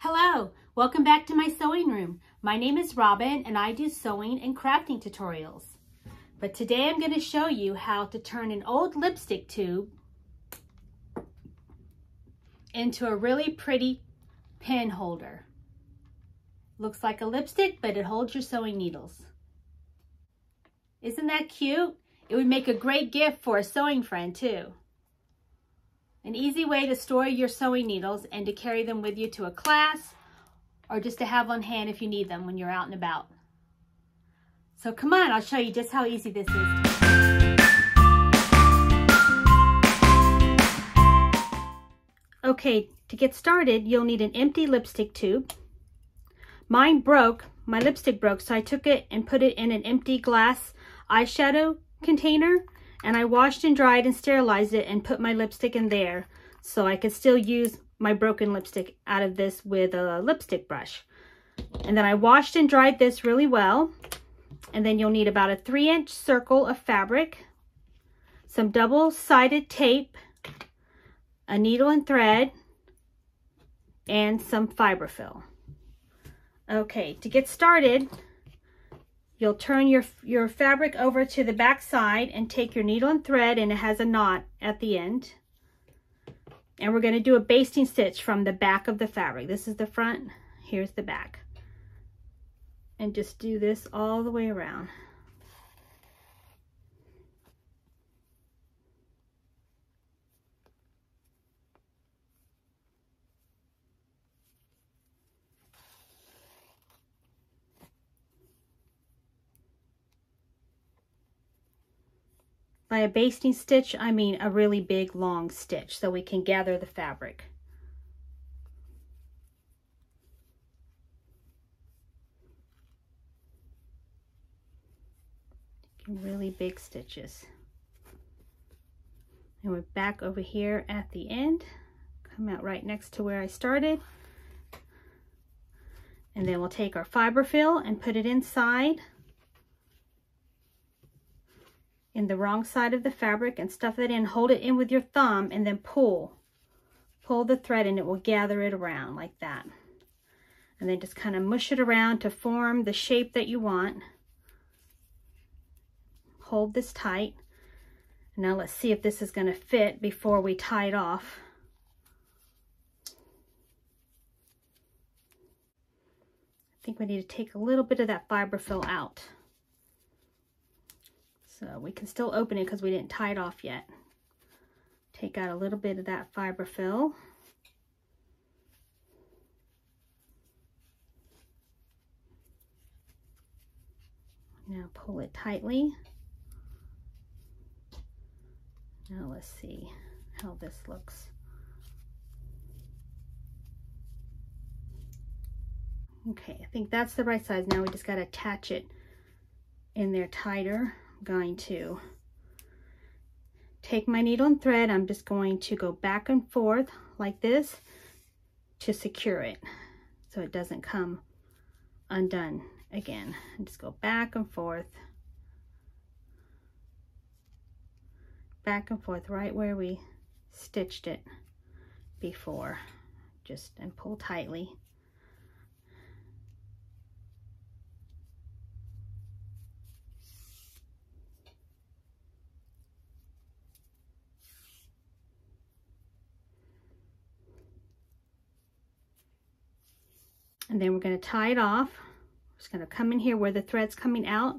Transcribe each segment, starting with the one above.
Hello, welcome back to my sewing room. My name is Robyn and I do sewing and crafting tutorials. But today I'm going to show you how to turn an old lipstick tube into a really pretty pen holder. Looks like a lipstick, but it holds your sewing needles. Isn't that cute? It would make a great gift for a sewing friend too. An easy way to store your sewing needles and to carry them with you to a class or just to have on hand if you need them when you're out and about. So come on, I'll show you just how easy this is. Okay, to get started, you'll need an empty lipstick tube. Mine broke, my lipstick broke, so I took it and put it in an empty glass eyeshadow container. And I washed and dried and sterilized it and put my lipstick in there so I could still use my broken lipstick out of this with a lipstick brush. And then I washed and dried this really well. And then you'll need about a 3-inch circle of fabric, some double-sided tape, a needle and thread, and some fiberfill. Okay, to get started, you'll turn your fabric over to the back side and take your needle and thread, and it has a knot at the end. And we're going to do a basting stitch from the back of the fabric. This is the front, here's the back. And just do this all the way around. By a basting stitch, I mean a really big long stitch so we can gather the fabric. Really big stitches. And we're back over here at the end. Come out right next to where I started. And then we'll take our fiberfill and put it inside in the wrong side of the fabric and stuff it in. Hold it in with your thumb and then pull the thread and it will gather it around like that. And then just kind of mush it around to form the shape that you want. Hold this tight. Now let's see if this is going to fit before we tie it off. I think we need to take a little bit of that fiberfill out. So we can still open it because we didn't tie it off yet. Take out a little bit of that fiberfill. Now pull it tightly. Now let's see how this looks. Okay, I think that's the right size. Now we just got to attach it in there tighter. I'm going to take my needle and thread. I'm just going to go back and forth like this to secure it so it doesn't come undone again. And just go back and forth right where we stitched it before. Just and pull tightly. And then we're going to tie it off. I'm just going to come in here where the thread's coming out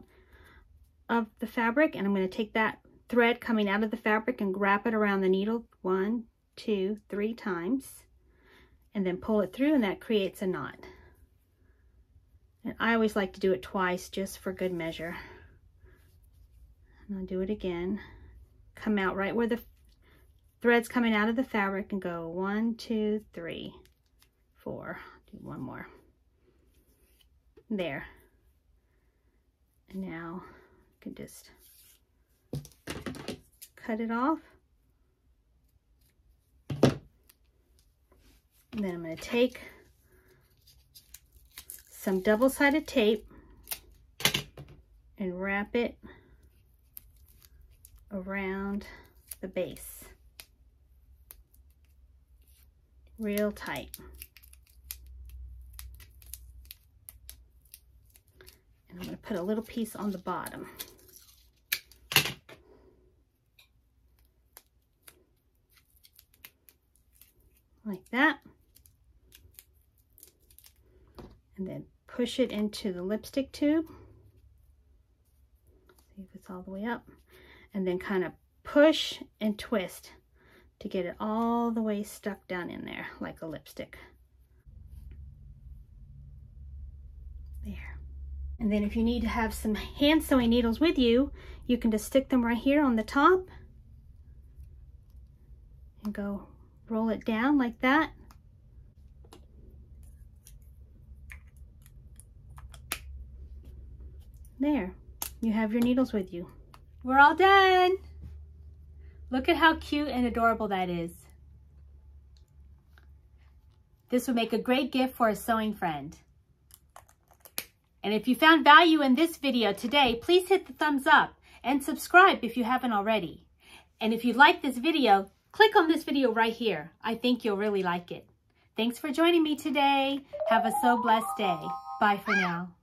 of the fabric, and I'm going to take that thread coming out of the fabric and wrap it around the needle 1, 2, 3 times, and then pull it through, and that creates a knot. And I always like to do it twice just for good measure. And I'll do it again. Come out right where the thread's coming out of the fabric and go 1, 2, 3, 4. Do one more. There. And now you can just cut it off. And then I'm going to take some double-sided tape and wrap it around the base. Real tight. I'm going to put a little piece on the bottom. Like that. And then push it into the lipstick tube. See if it's all the way up. And then kind of push and twist to get it all the way stuck down in there like a lipstick. There. And then if you need to have some hand sewing needles with you, you can just stick them right here on the top and go roll it down like that. There, you have your needles with you. We're all done. Look at how cute and adorable that is. This would make a great gift for a sewing friend. And if you found value in this video today, please hit the thumbs up and subscribe if you haven't already. And if you like this video, click on this video right here. I think you'll really like it. Thanks for joining me today. Have a so blessed day. Bye for now.